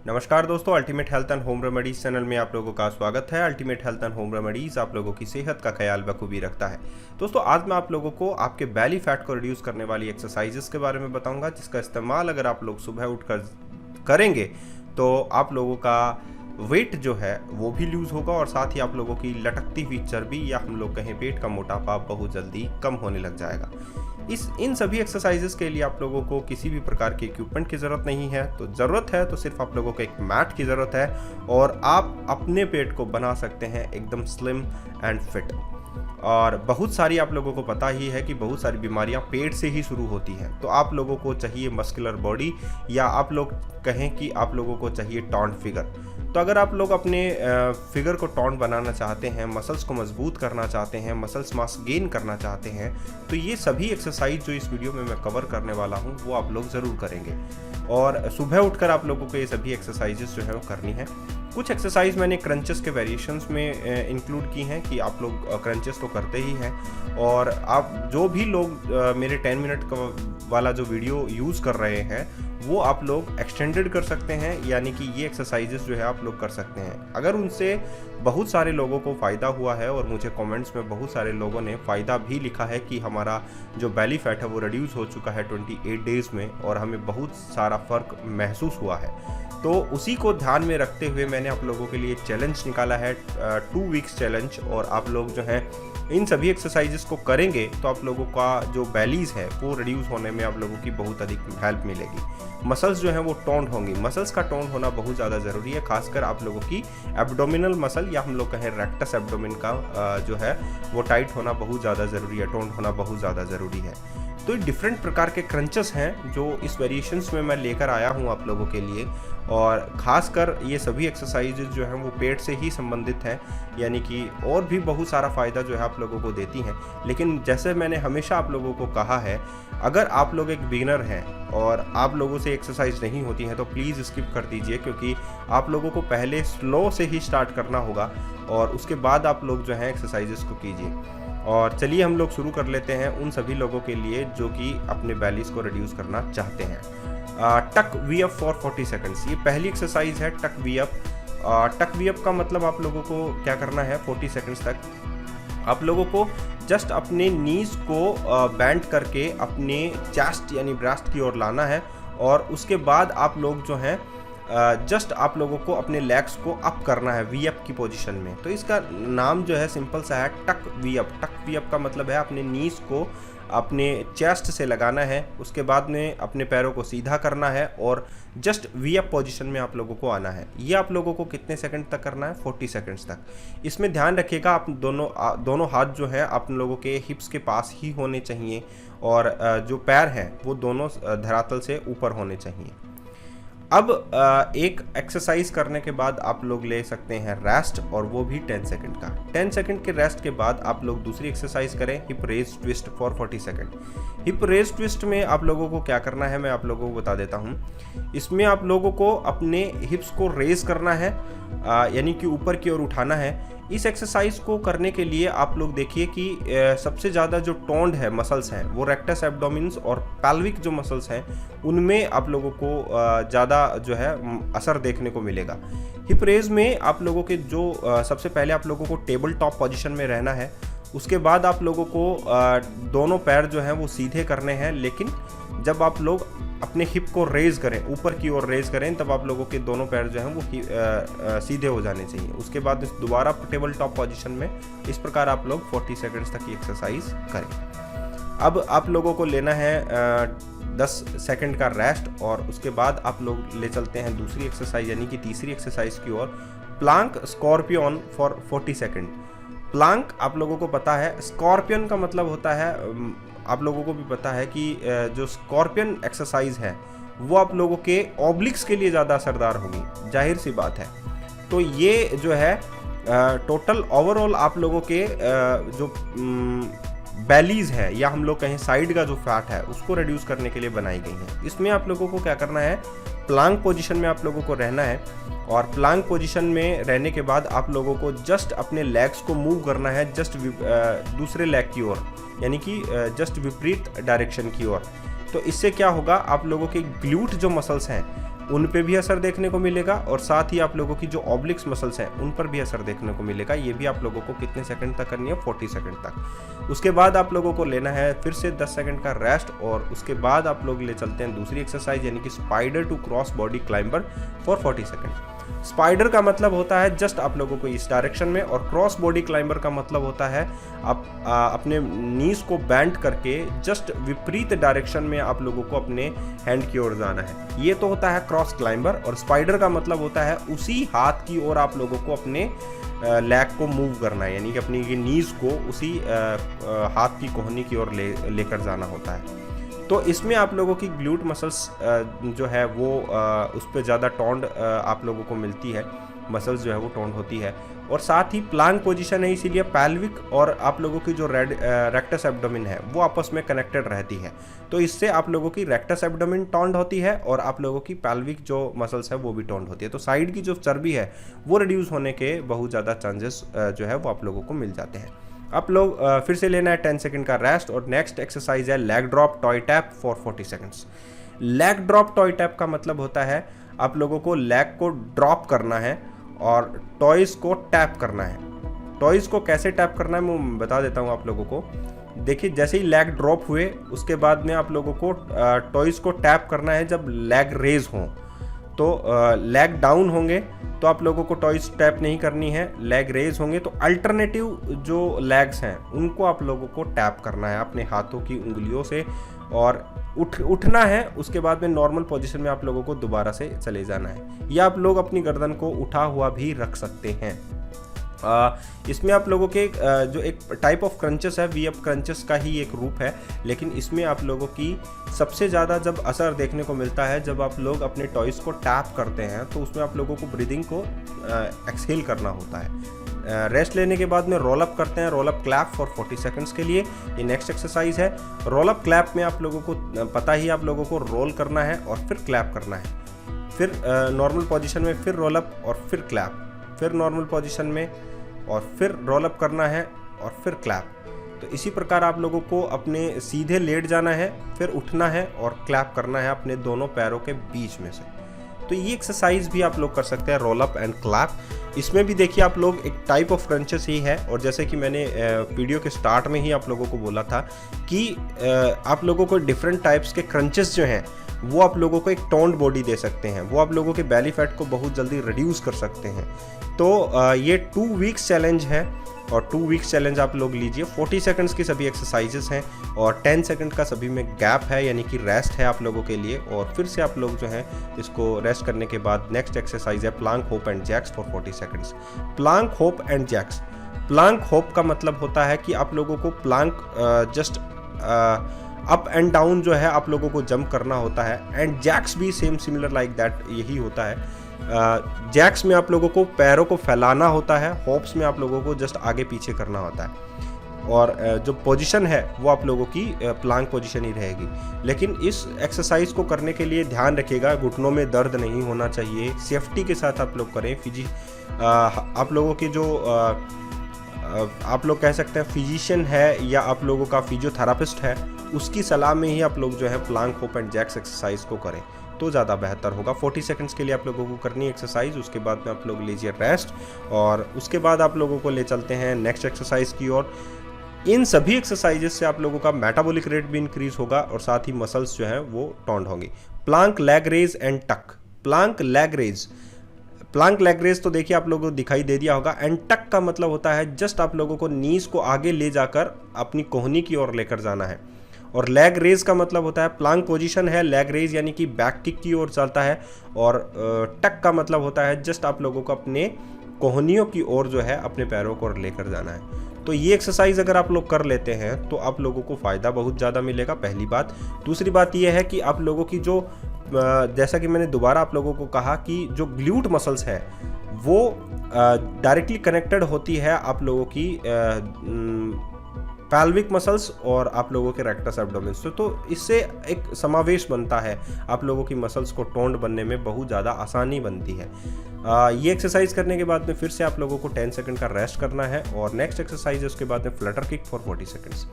नमस्कार दोस्तों, ultimate health and home remedies channel में आप लोगों का स्वागत है। Ultimate health and home remedies आप लोगों की सेहत का ख्याल बखूबी रखता है। दोस्तों, आज मैं आप लोगों को आपके बैली फैट को रिड्यूस करने वाली एक्सरसाइजेस के बारे में बताऊंगा, जिसका इस्तेमाल अगर आप लोग सुबह उठकर करेंगे तो आप लोगों का वेट जो है वो भी लूज़ होगा और साथ ही आप लोगों की लटकती हुई चर्बी या हम लोग कहें पेट का मोटापा बहुत जल्दी कम होने लग जाएगा। इन सभी एक्सरसाइजेस के लिए आप लोगों को किसी भी प्रकार के इक्विपमेंट की ज़रूरत नहीं है। तो ज़रूरत है तो सिर्फ आप लोगों को एक मैट की ज़रूरत है और आप अपने पेट को बना सकते हैं एकदम स्लिम एंड फिट। और बहुत सारी आप लोगों को पता ही है कि बहुत सारी बीमारियां पेट से ही शुरू होती हैं। तो आप लोगों को चाहिए मस्कुलर बॉडी, या आप लोग कहें कि आप लोगों को चाहिए टॉन्ड फिगर। तो अगर आप लोग अपने फिगर को टॉन्ड बनाना चाहते हैं, मसल्स को मजबूत करना चाहते हैं, मसल्स मास गेन करना चाहते हैं, तो ये सभी एक्सरसाइज जो इस वीडियो में मैं कवर करने वाला हूँ वो आप लोग ज़रूर करेंगे। और सुबह उठकर आप लोगों को ये सभी एक्सरसाइजेस जो है वो करनी है। कुछ एक्सरसाइज मैंने क्रंचेस के वेरिएशंस में इंक्लूड की हैं कि आप लोग क्रंचेस तो करते ही हैं। और आप जो भी लोग मेरे 10 मिनट का वाला जो वीडियो यूज़ कर रहे हैं वो आप लोग एक्सटेंडेड कर सकते हैं, यानी कि ये एक्सरसाइजेस जो है आप लोग कर सकते हैं। अगर उनसे बहुत सारे लोगों को फ़ायदा हुआ है और मुझे कमेंट्स में बहुत सारे लोगों ने फ़ायदा भी लिखा है कि हमारा जो बैली फैट है वो रिड्यूस हो चुका है 28 डेज़ में और हमें बहुत सारा फ़र्क महसूस हुआ है, तो उसी को ध्यान में रखते हुए मैंने आप लोगों के लिए चैलेंज निकाला है, 2 वीक्स चैलेंज। और आप लोग जो हैं इन सभी एक्सरसाइजेस को करेंगे तो आप लोगों का जो बैलीज है वो रिड्यूस होने में आप लोगों की बहुत अधिक हेल्प मिलेगी। मसल्स जो हैं वो टोन्ड होंगी। मसल्स का टोन होना बहुत ज़्यादा ज़रूरी है, खासकर आप लोगों की एब्डोमिनल मसल या हम लोग कहें रेक्टस एब्डोमिन का जो है वो टाइट होना बहुत ज़्यादा ज़रूरी है, टोन्ड होना बहुत ज़्यादा ज़रूरी है। तो डिफरेंट प्रकार के क्रंचेस हैं जो इस वेरिएशंस में मैं लेकर आया हूं आप लोगों के लिए। और ख़ासकर ये सभी एक्सरसाइजेज जो हैं वो पेट से ही संबंधित हैं, यानी कि और भी बहुत सारा फ़ायदा जो है आप लोगों को देती हैं। लेकिन जैसे मैंने हमेशा आप लोगों को कहा है, अगर आप लोग एक बिगिनर हैं और आप लोगों से एक्सरसाइज नहीं होती हैं तो प्लीज़ स्किप कर दीजिए, क्योंकि आप लोगों को पहले स्लो से ही स्टार्ट करना होगा और उसके बाद आप लोग जो हैं एक्सरसाइजेस को कीजिए। और चलिए हम लोग शुरू कर लेते हैं उन सभी लोगों के लिए जो कि अपने बैलीज को रिड्यूस करना चाहते हैं। टक वी अप फॉर 40 सेकंड्स, ये पहली एक्सरसाइज है टक वी अप। टक वी अप का मतलब आप लोगों को क्या करना है, 40 सेकंड्स तक आप लोगों को जस्ट अपने नीज को बैंड करके अपने चेस्ट यानी ब्रेस्ट की ओर लाना है और उसके बाद आप लोग जो हैं जस्ट आप लोगों को अपने लेग्स को अप करना है वी अप की पोजीशन में। तो इसका नाम जो है सिंपल सा है टक वी अप। टक वी अप का मतलब है अपने नीज को अपने चेस्ट से लगाना है, उसके बाद में अपने पैरों को सीधा करना है और जस्ट वी अप पोजीशन में आप लोगों को आना है। ये आप लोगों को कितने सेकंड तक करना है, 40 सेकंड्स तक। इसमें ध्यान रखिएगा आप दोनों हाथ जो है आप लोगों के हिप्स के पास ही होने चाहिए और जो पैर हैं वो दोनों धरातल से ऊपर होने चाहिए। अब एक एक्सरसाइज करने के बाद आप लोग ले सकते हैं रेस्ट, और वो भी 10 सेकंड का। 10 सेकंड के रेस्ट के बाद आप लोग दूसरी एक्सरसाइज करें, hip raise twist for 40 second. Hip raise twist में आप लोगों को क्या करना है मैं आप लोगों को बता देता हूं। इसमें आप लोगों को अपने हिप्स को रेज करना है, यानी कि ऊपर की ओर उठाना है। इस एक्सरसाइज को करने के लिए आप लोग देखिए कि सबसे ज़्यादा जो टोन्ड है मसल्स हैं वो रेक्टस एब्डोमिन्स और पैल्विक जो मसल्स हैं उनमें आप लोगों को ज़्यादा जो है असर देखने को मिलेगा। हिप रेज में आप लोगों के जो सबसे पहले आप लोगों को टेबल टॉप पोजीशन में रहना है। उसके बाद आप लोगों को दोनों पैर जो हैं वो सीधे करने हैं, लेकिन जब आप लोग अपने हिप को रेज करें, ऊपर की ओर रेज करें, तब आप लोगों के दोनों पैर जो हैं वो सीधे हो जाने चाहिए। उसके बाद दोबारा टेबल टॉप पोजीशन में इस प्रकार आप लोग 40 सेकंड्स तक की एक्सरसाइज करें। अब आप लोगों को लेना है 10 सेकंड का रेस्ट और उसके बाद आप लोग ले चलते हैं दूसरी एक्सरसाइज यानी कि तीसरी एक्सरसाइज की ओर, plank scorpion for 40 second. Plank आप लोगों को पता है, स्कॉर्पियन का मतलब होता है, आप लोगों को भी पता है कि जो स्कॉर्पियन एक्सरसाइज है वो आप लोगों के ऑब्लिक्स के लिए ज़्यादा असरदार होगी, जाहिर सी बात है। तो ये जो है टोटल ओवरऑल आप लोगों के जो बैलीज है या हम लोग कहें साइड का जो फैट है उसको रिड्यूस करने के लिए बनाई गई है। इसमें आप लोगों को क्या करना है, प्लांक पोजीशन में आप लोगों को रहना है और प्लांक पोजीशन में रहने के बाद आप लोगों को जस्ट अपने लेग्स को मूव करना है जस्ट दूसरे लेग की ओर, यानी कि जस्ट विपरीत डायरेक्शन की ओर। तो इससे क्या होगा, आप लोगों के ग्लूट जो मसल्स हैं उन पे भी असर देखने को मिलेगा और साथ ही आप लोगों की जो ऑब्लिक्स मसल्स हैं उन पर भी असर देखने को मिलेगा। ये भी आप लोगों को कितने सेकंड तक करनी है, 40 सेकंड तक। उसके बाद आप लोगों को लेना है फिर से 10 सेकंड का रेस्ट और उसके बाद आप लोग ले चलते हैं दूसरी एक्सरसाइज यानी कि spider to cross body climber for 40 second. Spider का मतलब होता है जस्ट आप लोगों को इस डायरेक्शन में, और क्रॉस बॉडी क्लाइंबर का मतलब होता है आप अपने नीज को बैंड करके जस्ट विपरीत डायरेक्शन में आप लोगों को अपने हैंड की ओर जाना है। ये तो होता है क्रॉस क्लाइंबर। और स्पाइडर का मतलब होता है उसी हाथ की ओर आप लोगों को अपने लेग को मूव करना है, यानी कि अपनी ये नीज को उसी हाथ की कोहनी की ओर लेकर जाना होता है। तो इसमें आप लोगों की ग्लूट मसल्स जो है वो उस पर ज़्यादा टोन्ड आप लोगों को मिलती है, मसल्स जो है वो टोन्ड होती है। और साथ ही प्लांक पोजीशन है, इसीलिए पैल्विक और आप लोगों की जो रेक्टस एब्डोमेन है वो आपस में कनेक्टेड रहती है। तो इससे आप लोगों की रेक्टस एब्डोमेन टोन्ड होती है और आप लोगों की पैल्विक जो मसल्स है वो भी टोन्ड होती है। तो साइड की जो चर्बी है वो रिड्यूस होने के बहुत ज़्यादा चांसेस जो है वो आप लोगों को मिल जाते हैं। आप लोग फिर से लेना है 10 सेकंड का रेस्ट और नेक्स्ट एक्सरसाइज है leg drop toy tap for 40 seconds. Leg drop toy tap का मतलब होता है आप लोगों को लेग को ड्रॉप करना है और टॉयज को टैप करना है। टॉयज को कैसे टैप करना है मैं बता देता हूँ आप लोगों को। देखिए, जैसे ही लेग ड्रॉप हुए उसके बाद में आप लोगों को टॉयज को टैप करना है जब लेग रेज हों। तो लेग डाउन होंगे तो आप लोगों को टॉयज टैप नहीं करनी है, लेग रेज होंगे तो अल्टरनेटिव जो लेग्स हैं उनको आप लोगों को टैप करना है अपने हाथों की उंगलियों से और उठना है। उसके बाद में नॉर्मल पोजीशन में आप लोगों को दोबारा से चले जाना है, या आप लोग अपनी गर्दन को उठा हुआ भी रख सकते हैं। इसमें आप लोगों के जो एक टाइप ऑफ क्रंचेस है, वी अप क्रंचेस का ही एक रूप है, लेकिन इसमें आप लोगों की सबसे ज़्यादा जब असर देखने को मिलता है जब आप लोग अपने टॉयज को टैप करते हैं, तो उसमें आप लोगों को ब्रीदिंग को एक्सहेल करना होता है। रेस्ट लेने के बाद में रोल अप करते हैं, roll up clap for 40 seconds के लिए। ये नेक्स्ट एक्सरसाइज है। रोल अप क्लैप में आप लोगों को पता ही आप लोगों को रोल करना है और फिर क्लैप करना है, फिर नॉर्मल पोजीशन में फिर रोल अप और फिर क्लैप, फिर नॉर्मल पोजीशन में और फिर रोल अप करना है और फिर क्लैप। तो इसी प्रकार आप लोगों को अपने सीधे लेट जाना है, फिर उठना है और क्लैप करना है अपने दोनों पैरों के बीच में से। तो ये एक्सरसाइज भी आप लोग कर सकते हैं, रोल अप एंड क्लैप। इसमें भी देखिए आप लोग एक टाइप ऑफ क्रंचेस ही है, और जैसे कि मैंने वीडियो के स्टार्ट में ही आप लोगों को बोला था कि आप लोगों को डिफरेंट टाइप्स के क्रंचेस जो हैं वो आप लोगों को एक टोन्ड बॉडी दे सकते हैं, वो आप लोगों के बेली फैट को बहुत जल्दी रिड्यूस कर सकते हैं। तो ये 2 वीक्स चैलेंज है और 2 वीक्स चैलेंज आप लोग लीजिए। 40 सेकंड्स की सभी एक्सरसाइजेस हैं और 10 सेकंड का सभी में गैप है, यानी कि रेस्ट है आप लोगों के लिए। और फिर से आप लोग जो है इसको रेस्ट करने के बाद नेक्स्ट एक्सरसाइज है plank hop and jacks for 40 seconds. Plank hop and jacks, plank hop का मतलब होता है कि आप लोगों को plank just up and down जो है आप लोगों को जंप करना होता है, एंड जैक्स भी सेम सिमिलर लाइक दैट यही होता है। जैक्स में आप लोगों को पैरों को फैलाना होता है, होप्स में आप लोगों को जस्ट आगे पीछे करना होता है, और जो पोजीशन है वो आप लोगों की प्लांक पोजीशन ही रहेगी। लेकिन इस एक्सरसाइज को करने के लिए ध्यान रखिएगा घुटनों में दर्द नहीं होना चाहिए, सेफ्टी के साथ आप लोग करें। आप लोगों की जो आप लोग कह सकते हैं फिजिशियन है या आप लोगों का फिजियोथेरापिस्ट है, उसकी सलाह में ही आप लोग जो है plank hop and jacks exercise को करें तो ज़्यादा बेहतर होगा। 40 सेकंड्स के लिए आप लोगों को करनी है एक्सरसाइज, उसके बाद में आप लोग लीजिए रेस्ट और उसके बाद आप लोगों को ले चलते हैं नेक्स्ट एक्सरसाइज की ओर। इन सभी एक्सरसाइजेस से आप लोगों का मेटाबॉलिक रेट भी इंक्रीज होगा और साथ ही मसल्स जो हैं वो टोन्ड होंगी। Plank leg raise and tuck. Plank leg raise, plank leg raise तो देखिए आप लोगों को दिखाई दे दिया होगा। एंड टक का मतलब होता है जस्ट आप लोगों को नीज को आगे ले जाकर अपनी कोहनी की ओर लेकर जाना है, और लेग रेज का मतलब होता है प्लांक पोजीशन है, लेग रेज यानी कि बैक किक की ओर चलता है, और टक का मतलब होता है जस्ट आप लोगों को अपने कोहनियों की ओर जो है अपने पैरों को लेकर जाना है। तो ये एक्सरसाइज अगर आप लोग कर लेते हैं तो आप लोगों को फ़ायदा बहुत ज़्यादा मिलेगा, पहली बात। दूसरी बात ये है कि आप लोगों की जो जैसा कि मैंने दोबारा आप लोगों को कहा कि जो ग्लूट मसल्स है वो डायरेक्टली कनेक्टेड होती है आप लोगों की पैल्विक मसल्स और आप लोगों के रेक्टस एब्डोमेन से। तो इससे एक समावेश बनता है, आप लोगों की मसल्स को टोन्ड बनने में बहुत ज़्यादा आसानी बनती है। ये एक्सरसाइज करने के बाद में फिर से आप लोगों को 10 सेकंड का रेस्ट करना है और नेक्स्ट एक्सरसाइज है उसके बाद में Flutter kick for 40 seconds.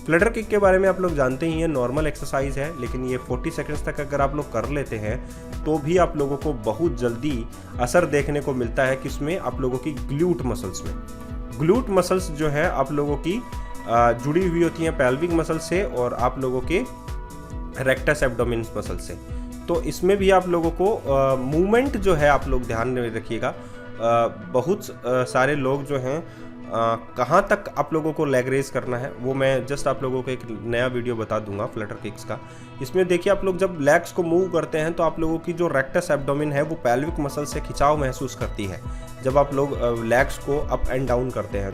Flutter kick के बारे में आप लोग जानते ही हैं, नॉर्मल एक्सरसाइज है, लेकिन ये 40 सेकंड्स तक अगर आप लोग कर लेते हैं तो भी आप लोगों को बहुत जल्दी असर देखने को मिलता है। किसमें? आप लोगों की ग्लूट मसल्स में। ग्लूट मसल्स जो है आप लोगों की जुड़ी हुई होती हैं पेल्विक मसल से और आप लोगों के रेक्टस एब्डोमिनस मसल से। तो इसमें भी आप लोगों को मूवमेंट जो है आप लोग ध्यान में रखिएगा। बहुत सारे लोग जो हैं कहाँ तक आप लोगों को लेग रेज करना है वो मैं जस्ट आप लोगों को एक नया वीडियो बता दूंगा फ्लटर किक्स का। इसमें देखिए आप लोग जब लेग्स को मूव करते हैं तो आप लोगों की जो रेक्टस एब्डोमिन है वो पेल्विक मसल से खिंचाव महसूस करती है जब आप लोग लेग्स को अप एंड डाउन करते हैं।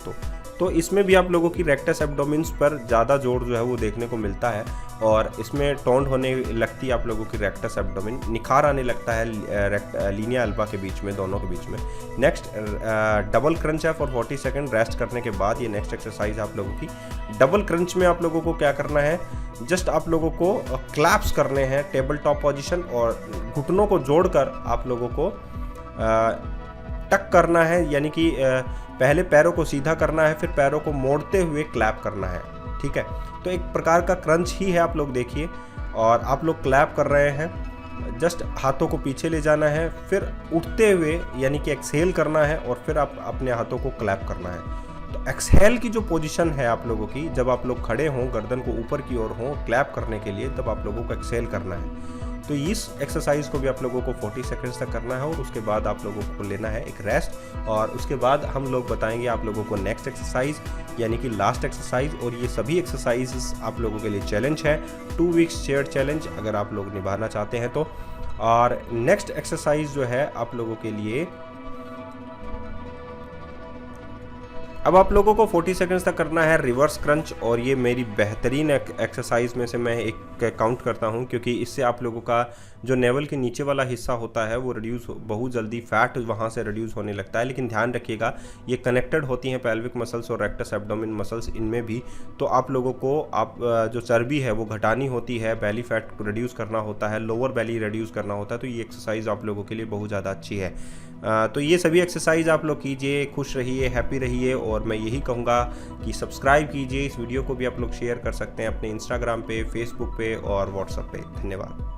तो इसमें भी आप लोगों की रेक्टस एब्डोमिन्स पर ज़्यादा जोर जो है वो देखने को मिलता है और इसमें टोंड होने लगती है आप लोगों की रेक्टस एब्डोमिन, निखार आने लगता है लीनिया एल्बा के बीच में, दोनों के बीच में। नेक्स्ट डबल क्रंच है फॉर 40 सेकंड रेस्ट करने के बाद। ये नेक्स्ट एक्सरसाइज आप लोगों की डबल क्रंच में आप लोगों को क्या करना है, जस्ट आप लोगों को क्लैप्स करने हैं टेबल टॉप पोजीशन और घुटनों को जोड़कर आप लोगों को टक करना है, यानी कि पहले पैरों को सीधा करना है फिर पैरों को मोड़ते हुए क्लैप करना है। ठीक है, तो एक प्रकार का क्रंच ही है, आप लोग देखिए। और आप लोग क्लैप कर रहे हैं, जस्ट हाथों को पीछे ले जाना है, फिर उठते हुए यानी कि एक्सहेल करना है और फिर आप अपने हाथों को क्लैप करना है। तो एक्सहेल की जो पोजीशन है आप लोगों की, जब आप लोग खड़े हों गर्दन को ऊपर की ओर हों क्लैप करने के लिए, तब आप लोगों को एक्सहेल करना है। तो इस एक्सरसाइज को भी आप लोगों को 40 सेकंड्स तक करना है और उसके बाद आप लोगों को लेना है एक रेस्ट और उसके बाद हम लोग बताएंगे आप लोगों को नेक्स्ट एक्सरसाइज यानी कि लास्ट एक्सरसाइज। और ये सभी एक्सरसाइजेस आप लोगों के लिए चैलेंज है, 2 वीक्स चेयर चैलेंज अगर आप लोग निभाना चाहते हैं तो। और नेक्स्ट एक्सरसाइज जो है आप लोगों के लिए, अब आप लोगों को 40 सेकंड्स तक करना है रिवर्स क्रंच और ये मेरी बेहतरीन एक्सरसाइज में से मैं एक काउंट करता हूँ क्योंकि इससे आप लोगों का जो नेवल के नीचे वाला हिस्सा होता है वो रिड्यूस, बहुत जल्दी फैट वहाँ से रिड्यूस होने लगता है। लेकिन ध्यान रखिएगा ये कनेक्टेड होती हैं पेल्विक मसल्स और रेक्टस एब्डोमिन मसल्स, इनमें भी। तो आप लोगों को आप जो चर्बी है वो घटानी होती है, बेली फैट को रिड्यूस करना होता है, लोअर बेली रिड्यूस करना होता है। तो ये एक्सरसाइज आप लोगों के लिए बहुत ज़्यादा अच्छी है। तो ये सभी एक्सरसाइज आप लोग कीजिए, खुश रहिए, हैप्पी रहिए। और मैं यही कहूँगा कि सब्सक्राइब कीजिए। इस वीडियो को भी आप लोग शेयर कर सकते हैं अपने इंस्टाग्राम पे, फेसबुक पे और व्हाट्सएप पे। धन्यवाद।